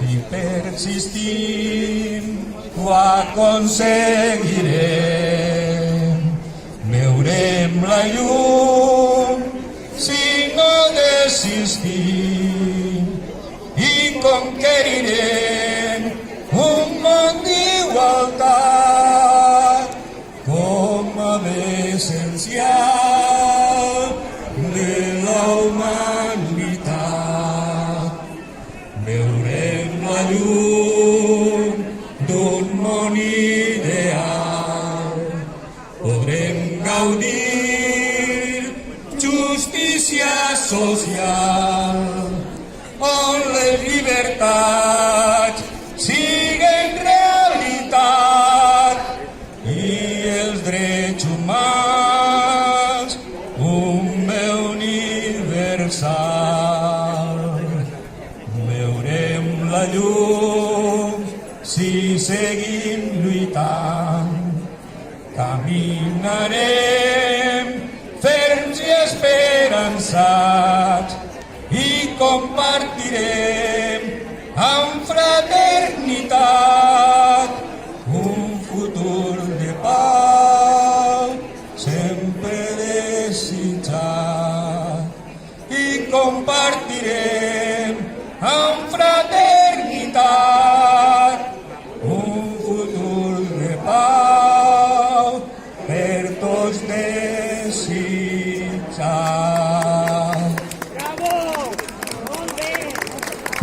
Si persistim, ho aconseguirem. Veurem la llum si no desistim i conquerirem un món d'igualtat com a l'essencial de la humanitat. Veurem la llum d'un món ideal. Podrem gaudir justícia social on les llibertats siguen realitat i els drets humans un bé universal. Veurem la llum si seguim lluitant. Caminarem ferms i esperançats